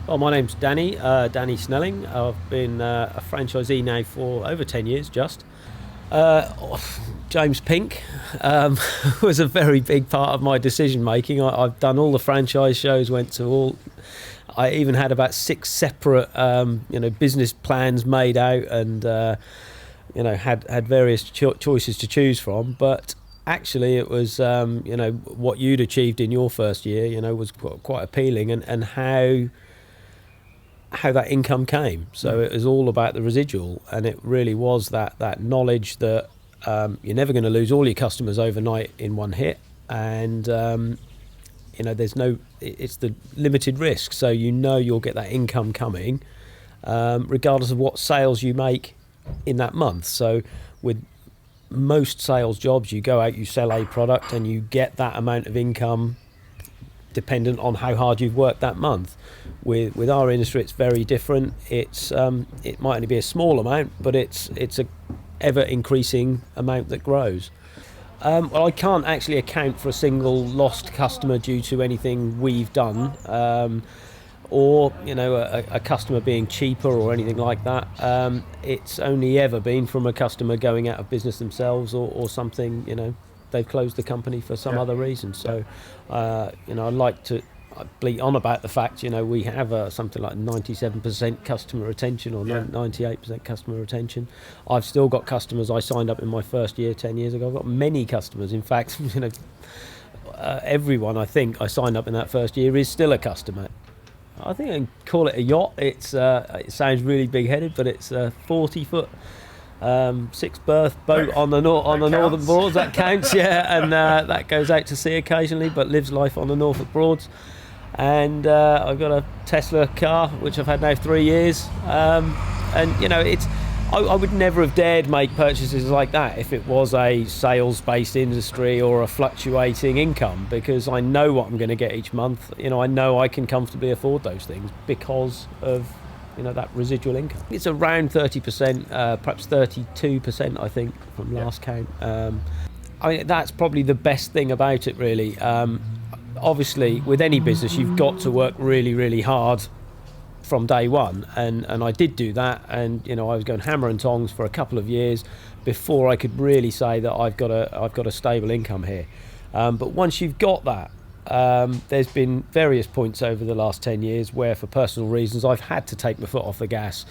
Well, my name's Danny Snelling. I've been a franchisee now for over 10 years just. James Pink was a very big part of my decision making. I've done all the franchise shows, went to all. I even had about 6 separate, business plans made out, and had various choices to choose from. But actually, it was what you'd achieved in your first year, was quite appealing, and how that income came. So it was all about the residual, and it really was that knowledge that you're never going to lose all your customers overnight in one hit, and it's the limited risk, so you'll get that income coming regardless of what sales you make in that month. So with most sales jobs, you go out, you sell a product, and you get that amount of income dependent on how hard you've worked that month. With our industry, it's very different. It might only be a small amount, but it's a ever increasing amount that grows. Well, I can't actually account for a single lost customer due to anything we've done, or a customer being cheaper or anything like that. It's only ever been from a customer going out of business themselves, or something, they've closed the company for some other reason. So I like to bleat on about the fact we have something like 97% customer retention, or 98% customer retention. I've still got customers I signed up in my first year 10 years ago. I've got many customers. In fact, everyone I think I signed up in that first year is still a customer. I think I can call it a yacht. It sounds really big-headed, but it's a 40-foot 6-berth boat on the Northern Broads. That counts, yeah, and that goes out to sea occasionally, but lives life on the Norfolk Broads. And I've got a Tesla car which I've had now 3 years, I would never have dared make purchases like that if it was a sales-based industry or a fluctuating income, because I know what I'm going to get each month. I know I can comfortably afford those things because of that residual income. It's around 30%, perhaps 32%, I think, from last count. That's probably the best thing about it, really. Obviously, with any business, you've got to work really, really hard from day one, and I did do that, and I was going hammer and tongs for a couple of years before I could really say that I've got a stable income here. But once you've got that, there's been various points over the last 10 years where, for personal reasons, I've had to take my foot off the gas,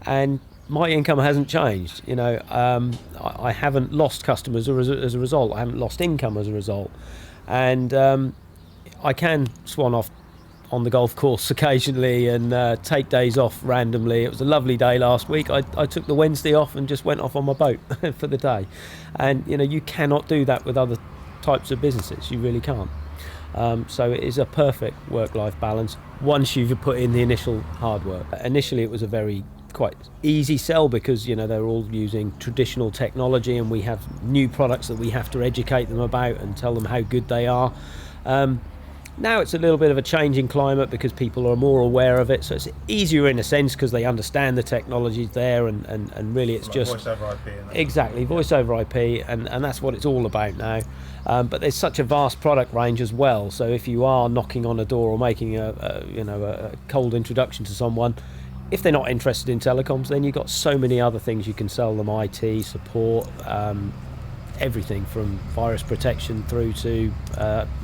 and my income hasn't changed. I haven't lost customers as a result. I haven't lost income as a result, and I can swan off on the golf course occasionally and take days off randomly. It was a lovely day last week. I took the Wednesday off and just went off on my boat for the day, and you cannot do that with other types of businesses. You really can't. So it is a perfect work-life balance once you've put in the initial hard work. Initially, it was a very quite easy sell because they're all using traditional technology, and we have new products that we have to educate them about and tell them how good they are. Now it's a little bit of a changing climate because people are more aware of it, so it's easier in a sense because they understand the technology's there, and really it's just voice over IP. Exactly, voice over IP, and that's what it's all about now. But there's such a vast product range as well, so if you are knocking on a door or making a cold introduction to someone, if they're not interested in telecoms, then you've got so many other things you can sell them: IT support, everything from virus protection through to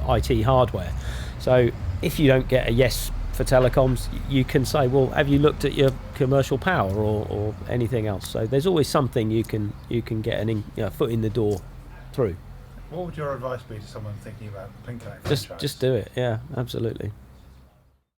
IT hardware. So if you don't get a yes for telecoms, you can say, well, have you looked at your commercial power or anything else? So there's always something you can get a foot in the door through. What would your advice be to someone thinking about the Pink Connect franchise? Just do it. Yeah, absolutely.